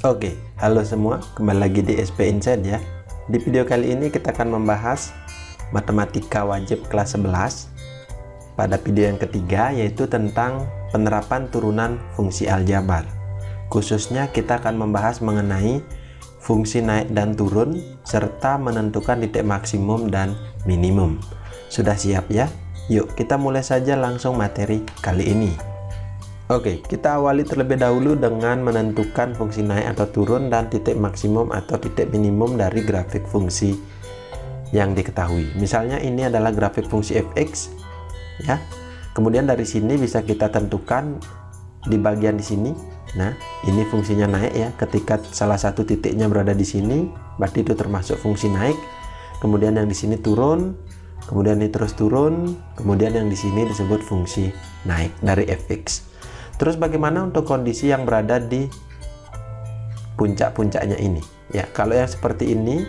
Oke, halo semua, kembali lagi di SP Insight ya. Di video kali ini kita akan membahas matematika wajib kelas 11 pada video yang ketiga, yaitu tentang penerapan turunan fungsi aljabar. Khususnya kita akan membahas mengenai fungsi naik dan turun serta menentukan titik maksimum dan minimum. Sudah siap ya? Yuk kita mulai saja langsung materi kali ini. Oke, kita awali terlebih dahulu dengan menentukan fungsi naik atau turun dan titik maksimum atau titik minimum dari grafik fungsi yang diketahui. Misalnya ini adalah grafik fungsi fx ya. Kemudian dari sini bisa kita tentukan di bagian di sini. Nah, ini fungsinya naik ya. Ketika salah satu titiknya berada di sini, berarti itu termasuk fungsi naik. Kemudian yang di sini turun, kemudian ini terus turun, kemudian yang di sini disebut fungsi naik dari fx. Terus bagaimana untuk kondisi yang berada di puncak-puncaknya ini? Ya, kalau yang seperti ini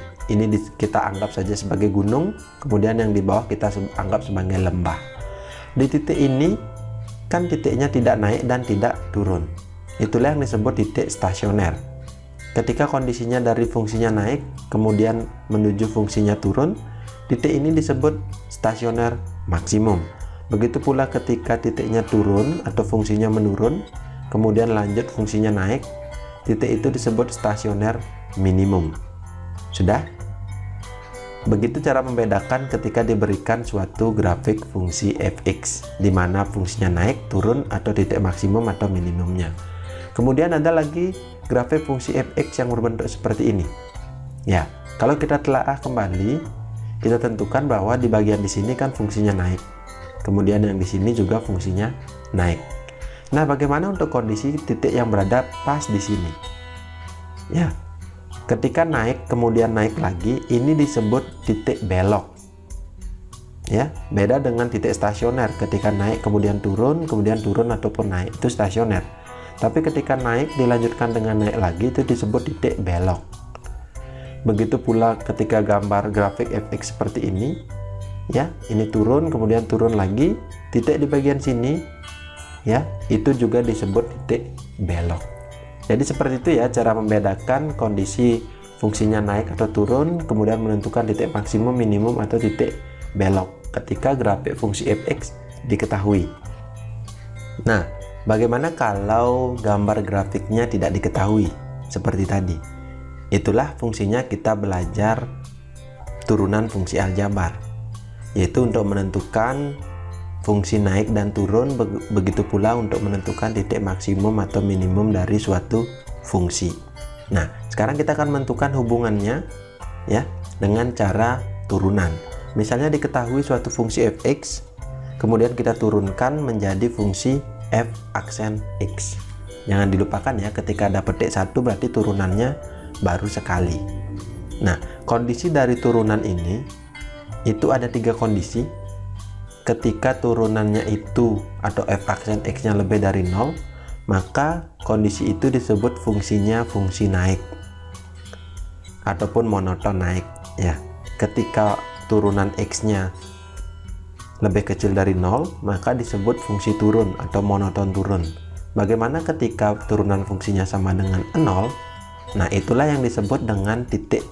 kita anggap saja sebagai gunung, kemudian yang di bawah kita anggap sebagai lembah. Di titik ini kan titiknya tidak naik dan tidak turun. Itulah yang disebut titik stasioner. Ketika kondisinya dari fungsinya naik, kemudian menuju fungsinya turun, titik ini disebut stasioner maksimum. Begitu pula ketika titiknya turun atau fungsinya menurun, kemudian lanjut fungsinya naik, titik itu disebut stasioner minimum. Sudah? Begitu cara membedakan ketika diberikan suatu grafik fungsi fx, di mana fungsinya naik, turun, atau titik maksimum atau minimumnya. Kemudian ada lagi grafik fungsi fx yang berbentuk seperti ini. Ya, kalau kita telaah kembali, kita tentukan bahwa di bagian di sini kan fungsinya naik. Kemudian yang di sini juga fungsinya naik. Nah, bagaimana untuk kondisi titik yang berada pas di sini? Ya, ketika naik kemudian naik lagi, ini disebut titik belok. Ya, beda dengan titik stasioner. Ketika naik kemudian turun ataupun naik, itu stasioner. Tapi ketika naik dilanjutkan dengan naik lagi, itu disebut titik belok. Begitu pula ketika gambar grafik fx seperti ini. Ya, ini turun kemudian turun lagi, titik di bagian sini ya, itu juga disebut titik belok. Jadi seperti itu ya cara membedakan kondisi fungsinya naik atau turun, kemudian menentukan titik maksimum, minimum, atau titik belok ketika grafik fungsi fx diketahui. Nah, bagaimana kalau gambar grafiknya tidak diketahui seperti tadi? Itulah fungsinya kita belajar turunan fungsi aljabar, yaitu untuk menentukan fungsi naik dan turun, begitu pula untuk menentukan titik maksimum atau minimum dari suatu fungsi. Nah, sekarang kita akan menentukan hubungannya ya dengan cara turunan. Misalnya diketahui suatu fungsi fx, kemudian kita turunkan menjadi fungsi f aksen x. Jangan dilupakan ya, ketika ada petik 1 berarti turunannya baru sekali. Nah, kondisi dari turunan ini itu ada 3 kondisi. Ketika turunannya itu atau f aksen x nya lebih dari 0, maka kondisi itu disebut fungsinya fungsi naik ataupun monoton naik ya. Ketika turunan x nya lebih kecil dari 0, maka disebut fungsi turun atau monoton turun. Bagaimana ketika turunan fungsinya sama dengan 0? Nah, itulah yang disebut dengan titik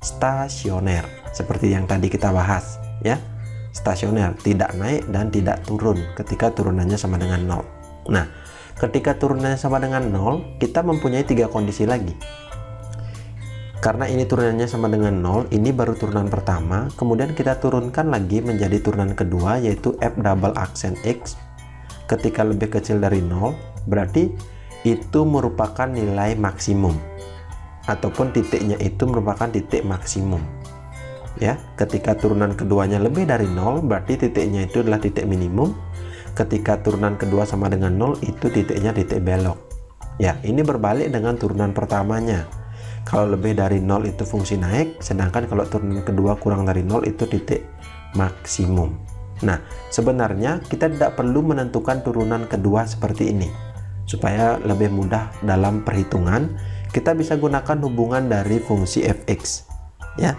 stasioner, seperti yang tadi kita bahas ya. Stasioner, tidak naik dan tidak turun ketika turunannya sama dengan 0. Nah, ketika turunannya sama dengan 0, kita mempunyai 3 kondisi lagi. Karena ini turunannya sama dengan 0, ini baru turunan pertama, kemudian kita turunkan lagi menjadi turunan kedua, yaitu f double aksen x. Ketika lebih kecil dari 0, berarti itu merupakan nilai maksimum, ataupun titiknya itu merupakan titik maksimum ya. Ketika turunan keduanya lebih dari 0, berarti titiknya itu adalah titik minimum. Ketika turunan kedua sama dengan 0, itu titiknya titik belok ya. Ini berbalik dengan turunan pertamanya. Kalau lebih dari 0 itu fungsi naik, sedangkan kalau turunan kedua kurang dari 0 itu titik maksimum. Nah, sebenarnya kita tidak perlu menentukan turunan kedua seperti ini. Supaya lebih mudah dalam perhitungan, kita bisa gunakan hubungan dari fungsi fx ya,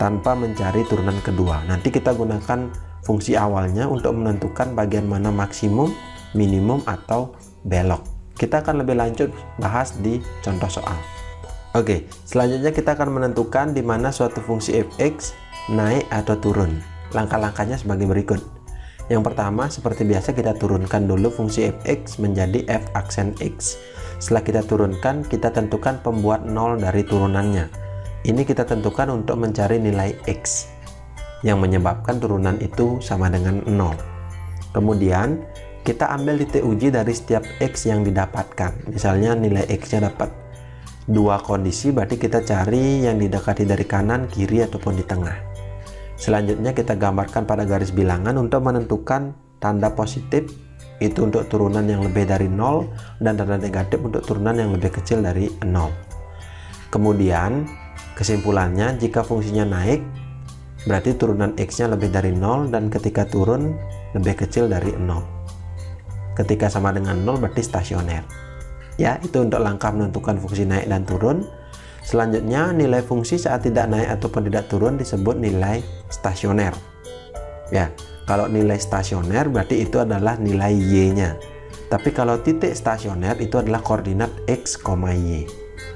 tanpa mencari turunan kedua. Nanti kita gunakan fungsi awalnya untuk menentukan bagian mana maksimum, minimum, atau belok. Kita akan lebih lanjut bahas di contoh soal. Oke, selanjutnya kita akan menentukan di mana suatu fungsi fx naik atau turun. Langkah-langkahnya sebagai berikut. Yang pertama, seperti biasa kita turunkan dulu fungsi fx menjadi f aksen x. Setelah kita turunkan, kita tentukan pembuat 0 dari turunannya. Ini kita tentukan untuk mencari nilai x yang menyebabkan turunan itu sama dengan 0. Kemudian kita ambil titik uji dari setiap x yang didapatkan. Misalnya nilai x-nya dapat 2 kondisi, berarti kita cari yang didekati dari kanan, kiri, ataupun di tengah. Selanjutnya kita gambarkan pada garis bilangan untuk menentukan tanda positif itu untuk turunan yang lebih dari 0 dan tanda negatif untuk turunan yang lebih kecil dari 0. Kemudian kesimpulannya, jika fungsinya naik berarti turunan x-nya lebih dari 0, dan ketika turun lebih kecil dari 0. Ketika sama dengan 0 berarti stasioner. Ya, itu untuk langkah menentukan fungsi naik dan turun. Selanjutnya, nilai fungsi saat tidak naik ataupun tidak turun disebut nilai stasioner. Ya, kalau nilai stasioner berarti itu adalah nilai y-nya. Tapi kalau titik stasioner itu adalah koordinat x, y.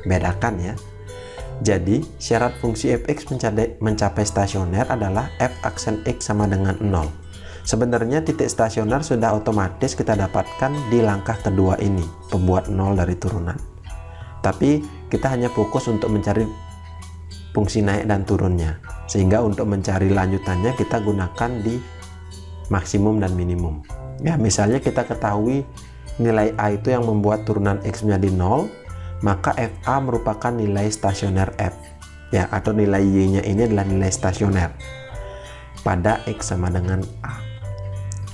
Bedakan ya. Jadi, syarat fungsi fx mencapai stasioner adalah f aksen x sama dengan 0. Sebenarnya titik stasioner sudah otomatis kita dapatkan di langkah kedua ini, pembuat 0 dari turunan. Tapi kita hanya fokus untuk mencari fungsi naik dan turunnya. Sehingga untuk mencari lanjutannya kita gunakan di maksimum dan minimum. Ya, misalnya kita ketahui nilai a itu yang membuat turunan x menjadi 0, maka fa merupakan nilai stasioner f. Ya, atau nilai y-nya ini adalah nilai stasioner pada x sama dengan a.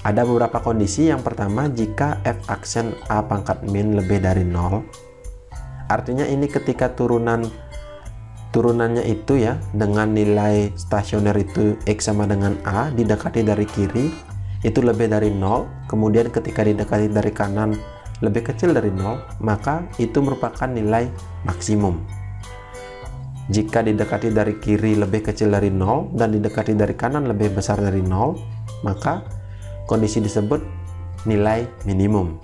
Ada beberapa kondisi. Yang pertama, jika f aksen a pangkat min lebih dari 0, artinya ini ketika turunannya itu ya dengan nilai stasioner itu x sama dengan a didekati dari kiri itu lebih dari 0, kemudian ketika didekati dari kanan lebih kecil dari 0, maka itu merupakan nilai maksimum. Jika didekati dari kiri lebih kecil dari 0 dan didekati dari kanan lebih besar dari 0, maka kondisi disebut nilai minimum.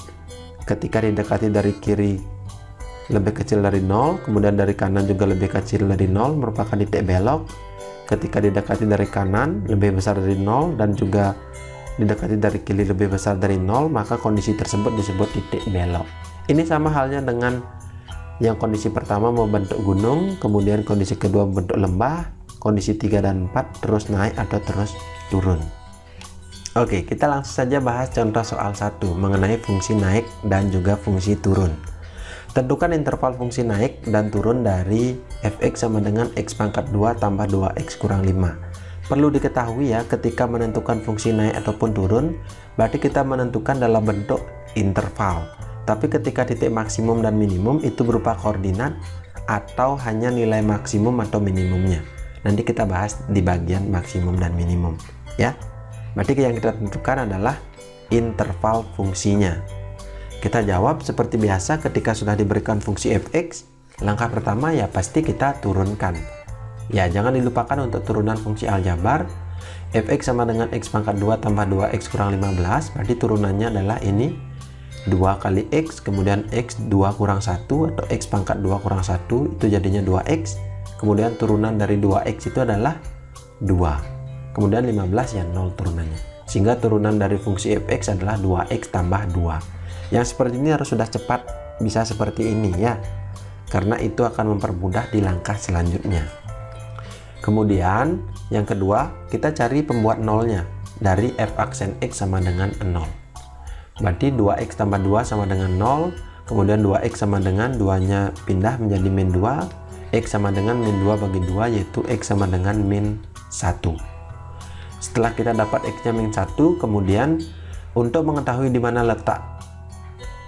Ketika didekati dari kiri lebih kecil dari 0, kemudian dari kanan juga lebih kecil dari 0, merupakan titik belok. Ketika didekati dari kanan lebih besar dari 0 dan juga didekati dari kiri lebih besar dari 0, maka kondisi tersebut disebut titik belok. Ini sama halnya dengan yang kondisi pertama membentuk gunung, kemudian kondisi kedua membentuk lembah, kondisi 3 dan 4 terus naik atau terus turun. Oke, kita langsung saja bahas contoh soal 1 mengenai fungsi naik dan juga fungsi turun. Tentukan interval fungsi naik dan turun dari fx sama dengan x pangkat 2 tambah 2x kurang 5. Perlu diketahui ya, ketika menentukan fungsi naik ataupun turun, berarti kita menentukan dalam bentuk interval. Tapi ketika titik maksimum dan minimum itu berupa koordinat atau hanya nilai maksimum atau minimumnya. Nanti kita bahas di bagian maksimum dan minimum ya. Berarti yang kita tentukan adalah interval fungsinya. Kita jawab seperti biasa ketika sudah diberikan fungsi fx, langkah pertama ya pasti kita turunkan. Ya, jangan dilupakan untuk turunan fungsi aljabar. Fx sama dengan x pangkat 2 tambah 2x kurang 15, berarti turunannya adalah ini 2 kali x, kemudian x 2 kurang 1 atau x pangkat 2 kurang 1, itu jadinya 2x. Kemudian turunan dari 2x itu adalah 2. Kemudian 15 ya 0 turunannya. Sehingga turunan dari fungsi fx adalah 2x tambah 2. Yang seperti ini harus sudah cepat bisa seperti ini ya. Karena itu akan mempermudah di langkah selanjutnya. Kemudian yang kedua, kita cari pembuat nolnya dari f aksen x sama dengan 0. Berarti 2x tambah 2 sama dengan 0. Kemudian 2x sama dengan 2-nya pindah menjadi min 2. X sama dengan min 2 bagi 2, yaitu x sama dengan min 1. Setelah kita dapat x-nya min 1, kemudian untuk mengetahui di mana letak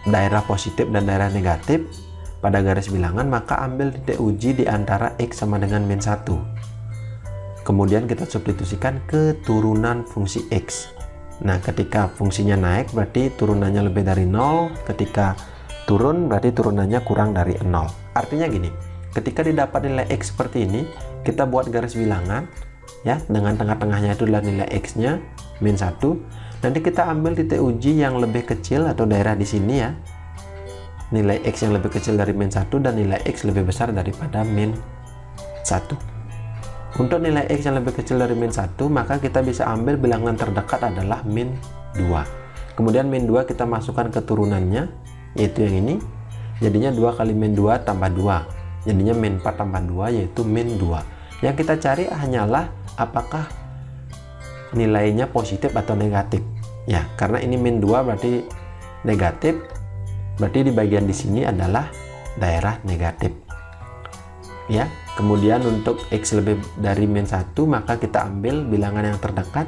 daerah positif dan daerah negatif pada garis bilangan, maka ambil titik uji di antara x sama dengan min 1. Kemudian kita substitusikan ke turunan fungsi x. Nah, ketika fungsinya naik berarti turunannya lebih dari 0, ketika turun berarti turunannya kurang dari 0. Artinya gini, ketika didapat nilai x seperti ini, kita buat garis bilangan ya, dengan tengah-tengahnya itu adalah nilai x-nya min 1. Nanti kita ambil titik uji yang lebih kecil atau daerah di sini ya. nilai X yang lebih kecil dari min 1 dan nilai X lebih besar daripada min 1. Untuk nilai X yang lebih kecil dari min 1, maka kita bisa ambil bilangan terdekat adalah min 2. Kemudian min 2 kita masukkan ke turunannya, yaitu yang ini. Jadinya 2 kali min 2 tambah 2. Jadinya min 4 tambah 2, yaitu min 2. Yang kita cari hanyalah apakah nilainya positif atau negatif. Ya, karena ini min 2 berarti negatif, berarti di bagian di sini adalah daerah negatif. Ya, kemudian untuk X lebih dari min 1, maka kita ambil bilangan yang terdekat,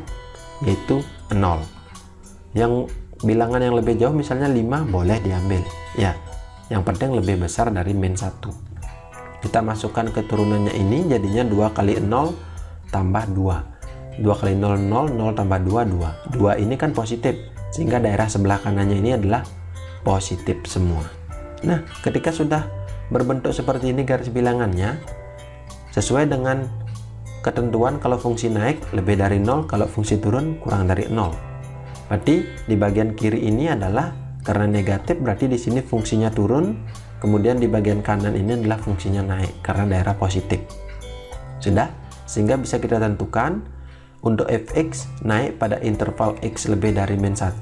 yaitu 0. Yang bilangan yang lebih jauh misalnya 5 boleh diambil. Ya, yang penting lebih besar dari min 1. Kita masukkan ke turunannya ini, jadinya 2 kali 0 tambah 2. 2 kali 0, 0, 0 tambah 2, 2. 2 ini kan positif, sehingga daerah sebelah kanannya ini adalah positif semua. Nah, ketika sudah berbentuk seperti ini garis bilangannya, sesuai dengan ketentuan kalau fungsi naik lebih dari 0, kalau fungsi turun kurang dari 0. Berarti di bagian kiri ini adalah karena negatif, berarti di sini fungsinya turun, kemudian di bagian kanan ini adalah fungsinya naik karena daerah positif. Sudah? Sehingga bisa kita tentukan untuk fx naik pada interval x lebih dari min 1,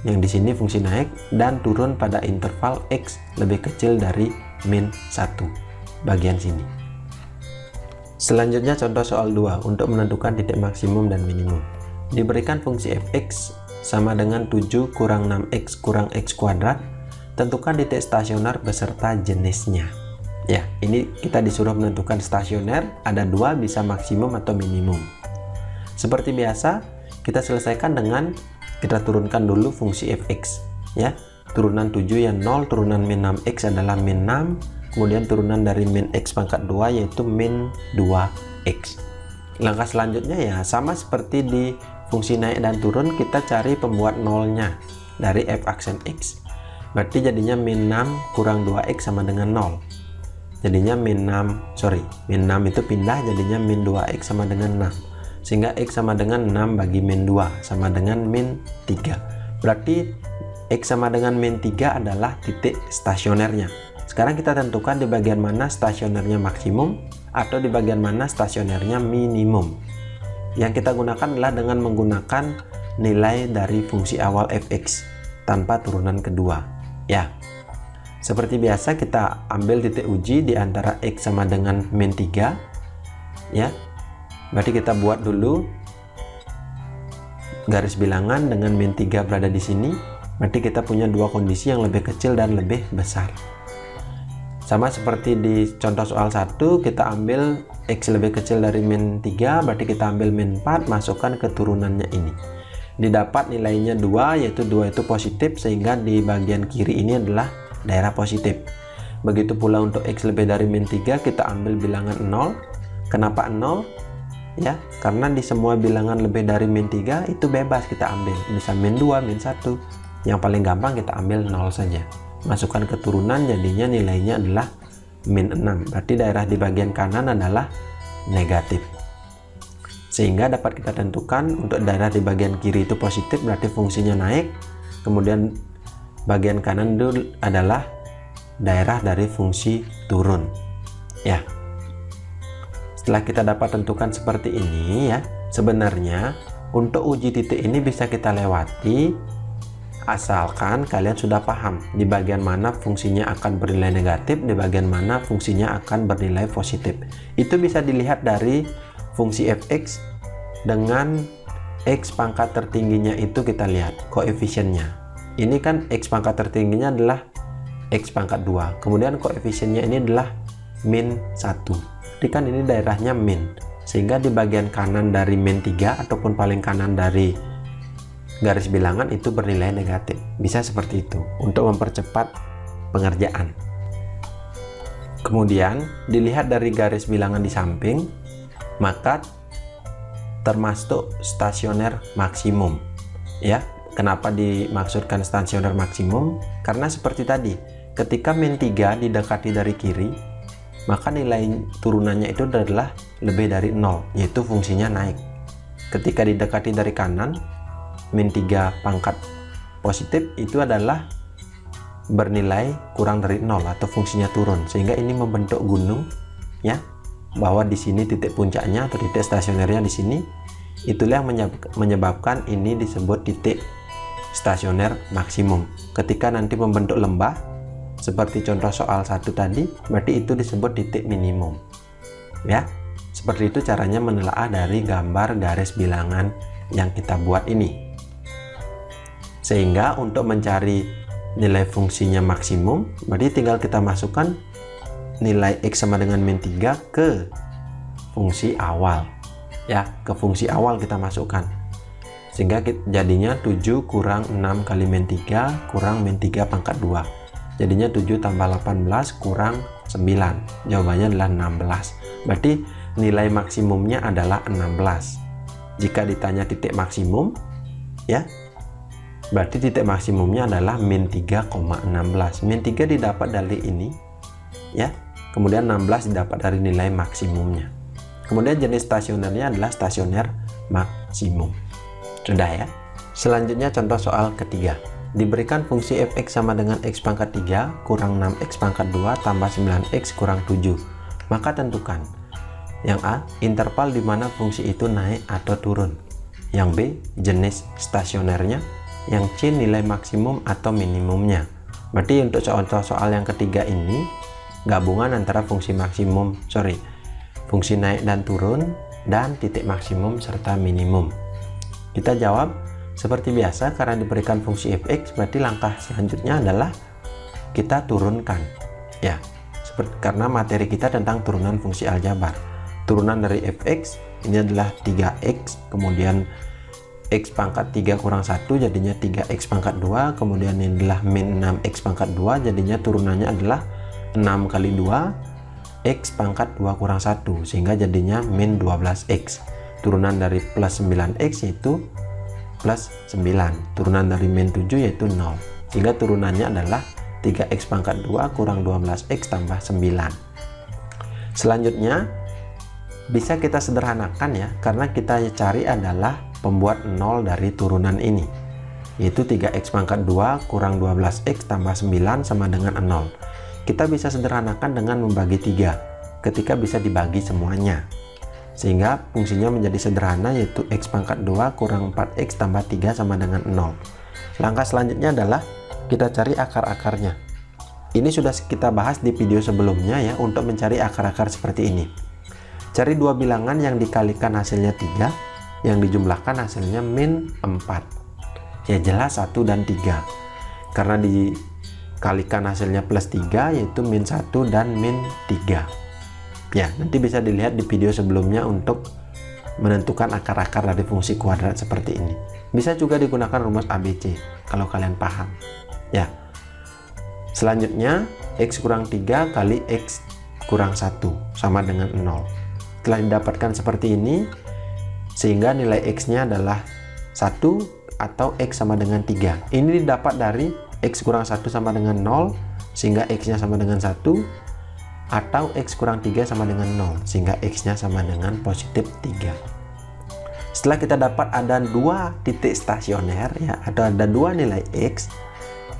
yang di sini fungsi naik, dan turun pada interval x lebih kecil dari min 1 bagian sini. Selanjutnya contoh soal 2 untuk menentukan titik maksimum dan minimum. Diberikan fungsi fx sama dengan 7 kurang 6x kurang x kuadrat. Tentukan titik stasioner beserta jenisnya. Ya, ini kita disuruh menentukan stasioner, ada 2, bisa maksimum atau minimum. Seperti biasa, kita selesaikan dengan kita turunkan dulu fungsi fx. Ya, turunan 7 yang 0, turunan min 6x adalah min 6, kemudian turunan dari min x pangkat 2 yaitu min 2x. Langkah selanjutnya ya sama seperti di fungsi naik dan turun, kita cari pembuat nolnya dari f aksen x. Berarti jadinya min 6 kurang 2x sama dengan 0. Jadinya min 6 itu pindah jadinya min 2x sama dengan 6. Sehingga x sama dengan 6 bagi min 2 sama dengan min 3. Berarti X sama dengan min 3 adalah titik stasionernya. Sekarang kita tentukan di bagian mana stasionernya maksimum atau di bagian mana stasionernya minimum. Yang kita gunakan adalah dengan menggunakan nilai dari fungsi awal fx tanpa turunan kedua. Ya, seperti biasa kita ambil titik uji di antara x sama dengan min 3. Ya, berarti kita buat dulu garis bilangan dengan min 3 berada di sini. Berarti kita punya dua kondisi yang lebih kecil dan lebih besar. Sama seperti di contoh soal 1, kita ambil X lebih kecil dari min 3, berarti kita ambil min 4, masukkan ke turunannya ini. Didapat nilainya 2, yaitu 2 itu positif, sehingga di bagian kiri ini adalah daerah positif. Begitu pula untuk X lebih dari min 3, kita ambil bilangan 0. Kenapa 0? Ya, karena di semua bilangan lebih dari min 3 itu bebas kita ambil. Bisa min 2, min 1. Yang paling gampang kita ambil 0 saja. Masukkan ke turunan, jadinya nilainya adalah min 6. Berarti daerah di bagian kanan adalah negatif. Sehingga dapat kita tentukan untuk daerah di bagian kiri itu positif, berarti fungsinya naik. Kemudian bagian kanan itu adalah daerah dari fungsi turun. Ya. Setelah kita dapat tentukan seperti ini ya, sebenarnya untuk uji titik ini bisa kita lewati asalkan kalian sudah paham di bagian mana fungsinya akan bernilai negatif, di bagian mana fungsinya akan bernilai positif. Itu bisa dilihat dari fungsi fx dengan x pangkat tertingginya itu kita lihat koefisiennya. Ini kan x pangkat tertingginya adalah x pangkat 2. Kemudian koefisiennya ini adalah min 1. Jadi kan ini daerahnya min. Sehingga di bagian kanan dari min 3 ataupun paling kanan dari garis bilangan itu bernilai negatif. Bisa seperti itu untuk mempercepat pengerjaan. Kemudian dilihat dari garis bilangan di samping, maka termasuk stasioner maksimum. Ya, kenapa dimaksudkan stasioner maksimum? Karena seperti tadi, ketika min 3 didekati dari kiri, maka nilai turunannya itu adalah lebih dari 0, yaitu fungsinya naik. Ketika didekati dari kanan, min 3 pangkat positif itu adalah bernilai kurang dari 0 atau fungsinya turun, sehingga ini membentuk gunung ya, bahwa di sini titik puncaknya atau titik stasionernya di sini. Itulah yang menyebabkan ini disebut titik stasioner maksimum. Ketika nanti membentuk lembah seperti contoh soal 1 tadi, berarti itu disebut titik minimum ya. Seperti itu caranya menelaah dari gambar garis bilangan yang kita buat ini. Sehingga untuk mencari nilai fungsinya maksimum, berarti tinggal kita masukkan nilai X sama dengan min 3 ke fungsi awal ya, ke fungsi awal kita masukkan, sehingga jadinya 7 kurang 6 kali min 3 kurang min 3 pangkat 2, jadinya 7 tambah 18 kurang 9, jawabannya adalah 16. Berarti nilai maksimumnya adalah 16. Jika ditanya titik maksimum ya, berarti titik maksimumnya adalah min 3,16. Min 3 didapat dari ini ya, kemudian 16 didapat dari nilai maksimumnya. Kemudian jenis stasionernya adalah stasioner maksimum. Sudah ya. Selanjutnya contoh soal ketiga. Diberikan fungsi fx sama dengan x pangkat 3 kurang 6x pangkat 2 tambah 9x kurang 7. Maka tentukan. Yang A, interval di mana fungsi itu naik atau turun. Yang B, jenis stasionernya. Yang C, nilai maksimum atau minimumnya. Berarti untuk contoh soal yang ketiga ini gabungan antara fungsi fungsi naik dan turun, dan titik maksimum serta minimum. Kita jawab seperti biasa, karena diberikan fungsi fx, berarti langkah selanjutnya adalah kita turunkan ya, karena materi kita tentang turunan fungsi aljabar. Turunan dari fx ini adalah 3x, kemudian x pangkat 3 kurang 1 jadinya 3x pangkat 2, kemudian ini adalah min 6x pangkat 2, jadinya turunannya adalah 6 kali 2 x pangkat 2 kurang 1, sehingga jadinya min 12x. Turunan dari plus 9x yaitu plus 9, turunan dari min 7 yaitu 0, sehingga turunannya adalah 3x pangkat 2 kurang 12x tambah 9. Selanjutnya bisa kita sederhanakan ya, karena kita cari adalah pembuat 0 dari turunan ini, yaitu 3x pangkat 2 kurang 12x tambah 9 sama dengan 0. Kita bisa sederhanakan dengan membagi 3 ketika bisa dibagi semuanya, sehingga fungsinya menjadi sederhana, yaitu x pangkat 2 kurang 4x tambah 3 sama dengan 0. Langkah selanjutnya adalah kita cari akar-akarnya. Ini sudah kita bahas di video sebelumnya ya, untuk mencari akar-akar seperti ini. Cari dua bilangan yang dikalikan hasilnya 3, yang dijumlahkan hasilnya min 4. Ya jelas 1 dan 3, karena dikalikan hasilnya plus 3 yaitu min 1 dan min 3 ya. Nanti bisa dilihat di video sebelumnya untuk menentukan akar-akar dari fungsi kuadrat seperti ini. Bisa juga digunakan rumus ABC kalau kalian paham ya. Selanjutnya x kurang 3 kali x kurang 1 sama dengan 0. Setelah didapatkan seperti ini, sehingga nilai x nya adalah 1 atau x sama dengan 3. Ini didapat dari x kurang 1 sama dengan 0, sehingga x nya sama dengan 1, atau x kurang 3 sama dengan 0, sehingga x nya sama dengan positif 3. Setelah kita dapat ada dua titik stasioner ya, atau ada dua nilai x,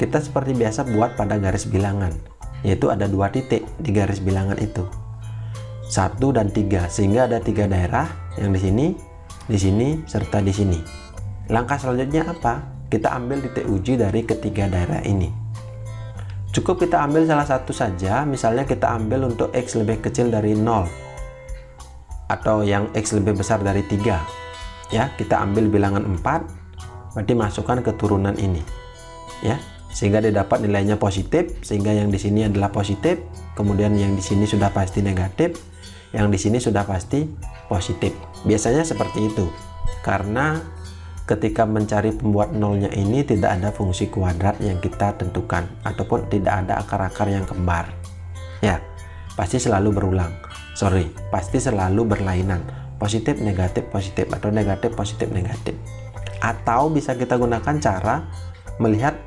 kita seperti biasa buat pada garis bilangan, yaitu ada dua titik di garis bilangan itu, 1 dan 3, sehingga ada 3 daerah yang di sini, serta di sini. Langkah selanjutnya apa? Kita ambil titik uji dari ketiga daerah ini. Cukup kita ambil salah satu saja, misalnya kita ambil untuk x lebih kecil dari 0 atau yang x lebih besar dari 3 ya. Kita ambil bilangan 4, berarti masukkan ke turunan ini ya, sehingga didapat nilainya positif, sehingga yang di sini adalah positif, kemudian yang di sini sudah pasti negatif, yang di sini sudah pasti positif. Biasanya seperti itu, karena ketika mencari pembuat nolnya ini tidak ada fungsi kuadrat yang kita tentukan, ataupun tidak ada akar-akar yang kembar ya, pasti selalu berulang, pasti selalu berlainan, positif negatif positif atau negatif positif negatif. Atau bisa kita gunakan cara melihat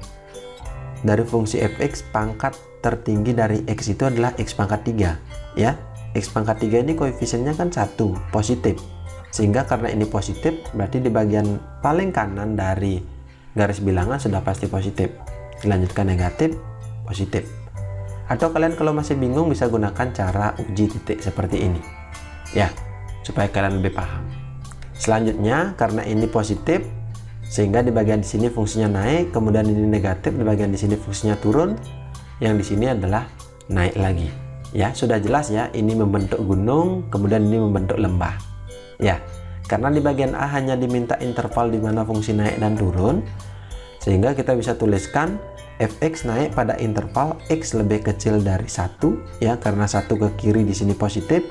dari fungsi fx, pangkat tertinggi dari x itu adalah x pangkat 3 ya. X pangkat 3 ini koefisiennya kan 1, positif, sehingga karena ini positif berarti di bagian paling kanan dari garis bilangan sudah pasti positif. Dilanjutkan negatif, positif. Atau kalian kalau masih bingung bisa gunakan cara uji titik seperti ini ya, supaya kalian lebih paham. Selanjutnya, karena ini positif sehingga di bagian di sini fungsinya naik, kemudian ini negatif, di bagian di sini fungsinya turun, yang di sini adalah naik lagi ya. Sudah jelas ya, ini membentuk gunung, kemudian ini membentuk lembah ya. Karena di bagian A hanya diminta interval di mana fungsi naik dan turun, sehingga kita bisa tuliskan fx naik pada interval x lebih kecil dari 1 ya, karena 1 ke kiri di sini positif,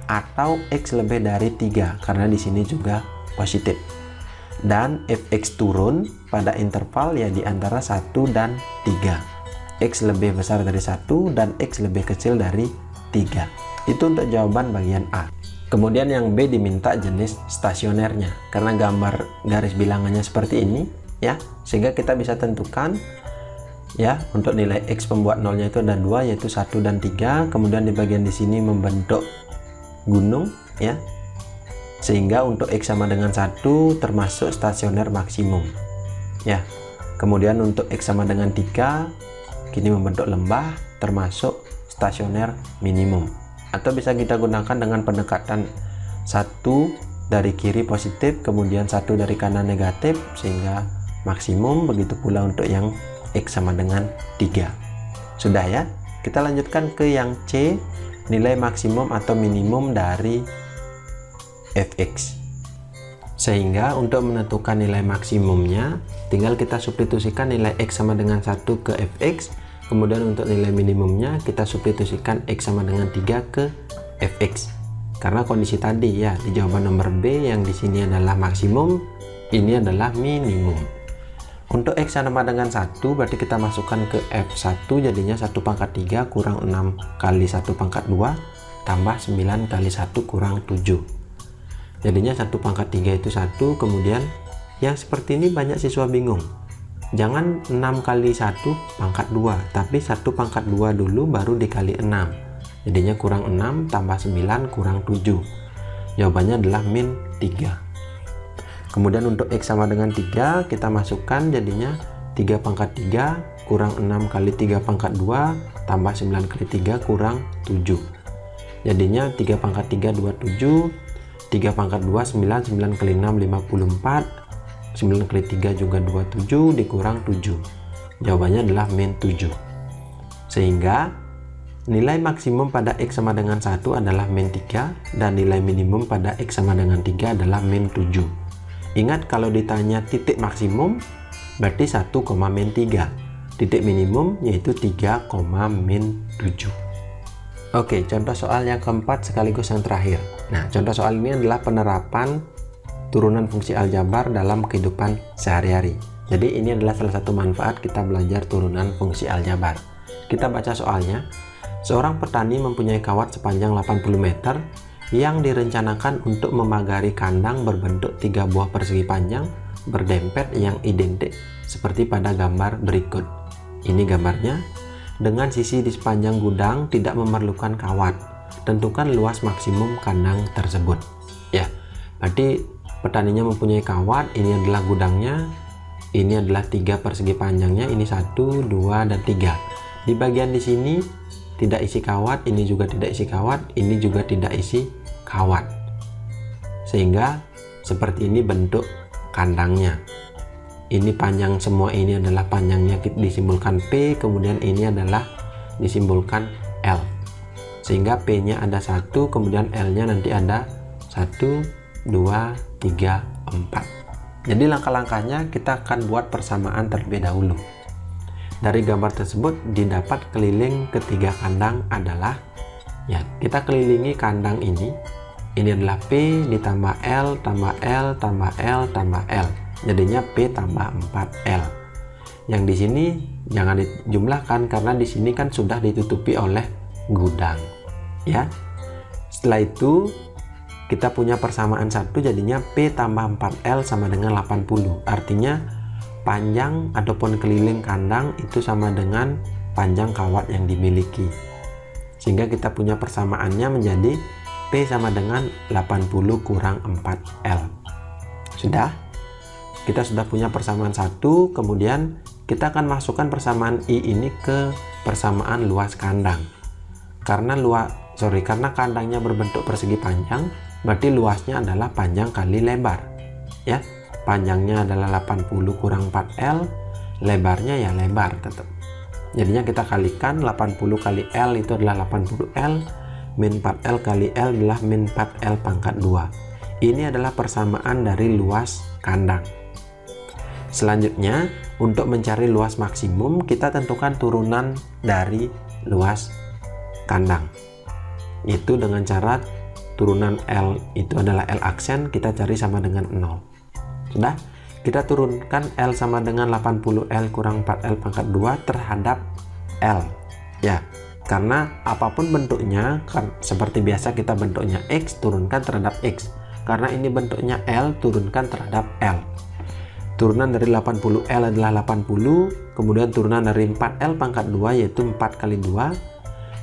atau x lebih dari 3 karena di sini juga positif. Dan fx turun pada interval ya di antara 1 dan 3, x lebih besar dari 1 dan x lebih kecil dari 3. Itu untuk jawaban bagian A. Kemudian yang B diminta jenis stasionernya, karena gambar garis bilangannya seperti ini ya, sehingga kita bisa tentukan ya, untuk nilai x pembuat nolnya itu ada 2, yaitu 1 dan 3. Kemudian di bagian di sini membentuk gunung ya, sehingga untuk x sama dengan 1 termasuk stasioner maksimum ya. Kemudian untuk x sama dengan 3 kini membentuk lembah, termasuk stasioner minimum. Atau bisa kita gunakan dengan pendekatan 1 dari kiri positif, kemudian 1 dari kanan negatif, sehingga maksimum. Begitu pula untuk yang x sama dengan 3. Sudah ya, kita lanjutkan ke yang C, nilai maksimum atau minimum dari fx. Sehingga untuk menentukan nilai maksimumnya tinggal kita substitusikan nilai x sama dengan 1 ke fx, kemudian untuk nilai minimumnya kita substitusikan x sama dengan 3 ke fx. Karena kondisi tadi ya, di jawaban nomor B yang di sini adalah maksimum, ini adalah minimum. Untuk x sama dengan 1 berarti kita masukkan ke F1, jadinya 1 pangkat 3 kurang 6 kali 1 pangkat 2 tambah 9 kali 1 kurang 7. Jadinya 1 pangkat 3 itu 1. Kemudian yang seperti ini banyak siswa bingung. Jangan 6 kali 1 pangkat 2, tapi 1 pangkat 2 dulu baru dikali 6. Jadinya kurang 6 tambah 9 kurang 7. Jawabannya adalah min 3. Kemudian untuk x sama dengan 3 kita masukkan, jadinya 3 pangkat 3 kurang 6 kali 3 pangkat 2 tambah 9 kali 3 kurang 7. Jadinya 3 pangkat 3 27, 3 pangkat 2 9, 9 kali 6 54, 9 kali 3 juga 27 dikurang 7. Jawabannya adalah min 7. Sehingga nilai maksimum pada x sama dengan 1 adalah min 3 dan nilai minimum pada x sama dengan 3 adalah min 7. Ingat, kalau ditanya titik maksimum berarti 1, min 3. Titik minimum yaitu 3, min 7. Oke, contoh soal yang keempat sekaligus yang terakhir. Nah, contoh soal ini adalah penerapan turunan fungsi aljabar dalam kehidupan sehari-hari. Jadi ini adalah salah satu manfaat kita belajar turunan fungsi aljabar. Kita baca soalnya. Seorang petani mempunyai kawat sepanjang 80 meter yang direncanakan untuk memagari kandang berbentuk 3 buah persegi panjang berdempet yang identik seperti pada gambar berikut. Ini gambarnya. Dengan sisi di sepanjang gudang tidak memerlukan kawat. Tentukan luas maksimum kandang tersebut. Ya, berarti petaninya mempunyai kawat, ini adalah gudangnya, ini adalah 3 persegi panjangnya, ini 1, 2, dan 3. Di bagian di sini tidak isi kawat, ini juga tidak isi kawat, ini juga tidak isi kawat. Sehingga seperti ini bentuk kandangnya. Ini panjang semua, ini adalah panjangnya disimbolkan P, kemudian ini adalah disimbolkan L. Sehingga P-nya ada 1, kemudian L-nya nanti ada 1, 2, 3, 4. Jadi langkah-langkahnya kita akan buat persamaan terlebih dahulu. Dari gambar tersebut didapat keliling ketiga kandang adalah, ya, kita kelilingi kandang ini adalah P ditambah L tambah L tambah L tambah L, jadinya P tambah 4L. Yang di sini jangan dijumlahkan karena di sini kan sudah ditutupi oleh gudang, ya. Setelah itu kita punya persamaan 1, jadinya P tambah 4L sama dengan 80. Artinya panjang ataupun keliling kandang itu sama dengan panjang kawat yang dimiliki. Sehingga kita punya persamaannya menjadi P sama dengan 80 kurang 4L. Sudah? Kita sudah punya persamaan 1, kemudian kita akan masukkan persamaan I ini ke persamaan luas kandang. Karena kandangnya berbentuk persegi panjang, berarti luasnya adalah panjang kali lebar. Ya, panjangnya adalah 80 kurang 4L, lebarnya ya lebar tetap. Jadinya kita kalikan 80 kali L itu adalah 80L, min 4L kali L adalah min 4L pangkat 2. Ini adalah persamaan dari luas kandang. Selanjutnya, untuk mencari luas maksimum, kita tentukan turunan dari luas kandang. Itu dengan cara turunan L itu adalah L aksen, kita cari sama dengan 0. Sudah? Kita turunkan L sama dengan 80L kurang 4L pangkat 2 terhadap L. Ya, karena apapun bentuknya, seperti biasa kita bentuknya X, turunkan terhadap X. Karena ini bentuknya L, turunkan terhadap L. Turunan dari 80L adalah 80, kemudian turunan dari 4L pangkat 2 yaitu 4 kali 2,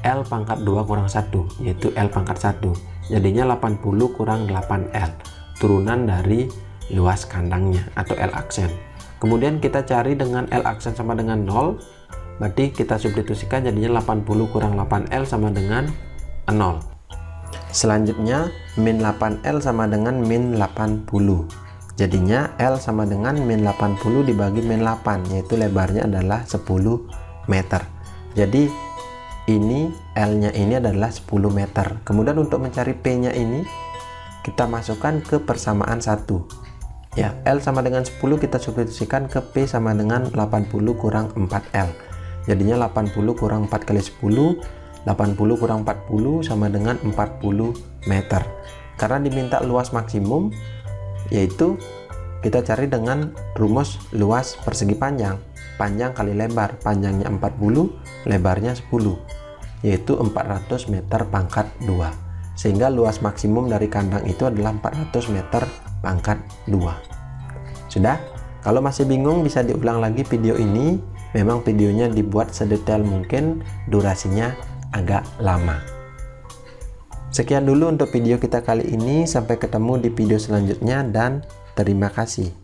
L pangkat 2 kurang 1 yaitu L pangkat 1. Jadinya 80 kurang 8L, turunan dari luas kandangnya atau L aksen. Kemudian kita cari dengan L aksen sama dengan 0, berarti kita substitusikan jadinya 80 kurang 8L sama dengan 0. Selanjutnya min 8L sama dengan min 80. Jadinya L sama dengan min 80 dibagi min 8, yaitu lebarnya adalah 10 meter. Jadi ini L-nya ini adalah 10 meter. Kemudian untuk mencari P-nya ini, kita masukkan ke persamaan 1. Ya, L sama dengan 10 kita substitusikan ke P sama dengan 80 kurang 4L. Jadinya 80 kurang 4 kali 10, 80 kurang 40 sama dengan 40 meter. Karena diminta luas maksimum, yaitu kita cari dengan rumus luas persegi panjang. Panjang kali lebar, panjangnya 40, lebarnya 10, yaitu 400 meter pangkat 2. Sehingga luas maksimum dari kandang itu adalah 400 meter pangkat 2. Sudah? Kalau masih bingung bisa diulang lagi video ini. Memang videonya dibuat sedetail mungkin, durasinya agak lama. Sekian dulu untuk video kita kali ini, sampai ketemu di video selanjutnya dan terima kasih.